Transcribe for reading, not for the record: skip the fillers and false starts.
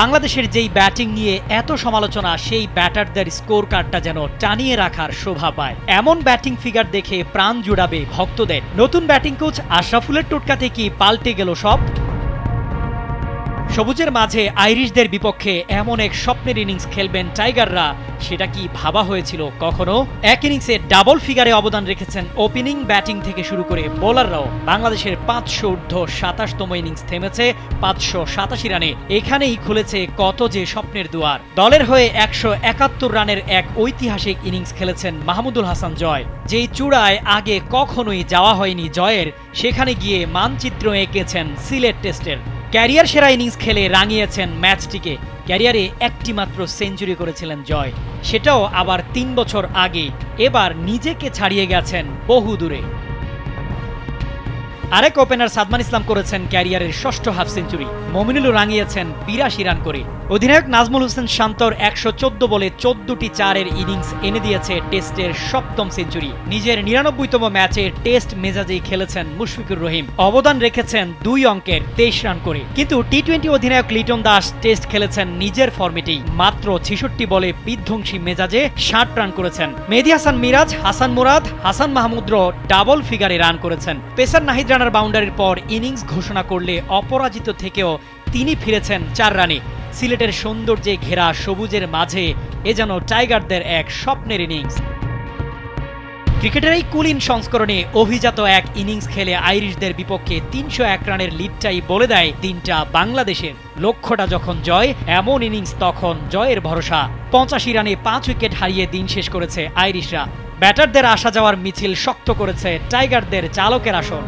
বাংলাদেশের যেই ব্যাটিং নিয়ে এত সমালোচনা, সেই ব্যাটারদের স্কোর কার্ডটা যেন টানিয়ে রাখার শোভা পায়। এমন ব্যাটিং ফিগার দেখে প্রাণ জুড়াবে ভক্তদের। নতুন ব্যাটিং কোচ আশরাফুলের টোটকাতে কি পাল্টে গেল সব? সবুজের মাঝে আইরিশদের বিপক্ষে এমন এক স্বপ্নের ইনিংস খেলবেন টাইগাররা, সেটা কি ভাবা হয়েছিল কখনো? এক ইনিংসে ডাবল ফিগারে অবদান রেখেছেন ওপেনিং ব্যাটিং থেকে শুরু করে বোলাররাও। বাংলাদেশের 500 ঊর্ধ্ব 27তম ইনিংস থেমেছে 587 রানে। এখানেই খুলেছে কত যে স্বপ্নের দুয়ার। দলের হয়ে 171 রানের এক ঐতিহাসিক ইনিংস খেলেছেন মাহমুদুল হাসান জয়। যেই চূড়ায় আগে কখনোই যাওয়া হয়নি জয়ের, সেখানে গিয়ে মানচিত্র এঁকেছেন সিলেট টেস্টের। ক্যারিয়ার সেরা ইনিংস খেলে রাঙিয়েছেন ম্যাচটিকে। ক্যারিয়ারে একটি মাত্র সেঞ্চুরি করেছিলেন জয়, সেটাও আবার 3 বছর আগে। এবার নিজেকে ছাড়িয়ে গেছেন বহু দূরে। আরেক ওপেনার সাদমান ইসলাম করেছেন ক্যারিয়ারের 6ষ্ঠ হাফ সেঞ্চুরি। মমিনুলও রাঙিয়েছেন 82 রান করে। অধিনায়ক নাজমুল হোসেন শান্তর 114 বলে 14টি চারের ইনিংস এনে দিয়েছে টেস্টের 7ম সেঞ্চুরি। নিজের 99তম ম্যাচে টেস্ট মেজাজেই খেলেছেন মুশফিকুর রহিম। অবদান রেখেছেন 2 অঙ্কের 23 রান করে। কিন্তু টি-20 অধিনায়ক লিটন দাস টেস্ট খেলেছেন নিজের ফর্মেটেই। মাত্র 66 বলে বিধ্বংসী মেজাজে 60 রান করেছেন। মেহেদী হাসান মিরাজ, হাসান মুরাদ, হাসান মাহমুদরা ডাবল ফিগারে রান করেছেন। পেসার নাহিদ রানার বাউন্ডারির পর ইনিংস ঘোষণা করলে অপরাজিত থেকেও তিনি ফিরেছেন 4 রানে। সিলেটের সৌন্দর্যে ঘেরা সবুজের মাঝে এ যেন টাইগারদের এক স্বপ্নের ইনিংস। ক্রিকেটের এই কুলিন সংস্করণে অভিজাত এক ইনিংস খেলে আইরিশদের বিপক্ষে 301 রানের লিডটাই বলে দেয় দিনটা বাংলাদেশের। লক্ষ্যটা যখন জয়, এমন ইনিংস তখন জয়ের ভরসা। 85 রানে 5 উইকেট হারিয়ে দিন শেষ করেছে আইরিশরা। ব্যাটারদের আসা যাওয়ার মিছিল শক্ত করেছে টাইগারদের চালকের আসন।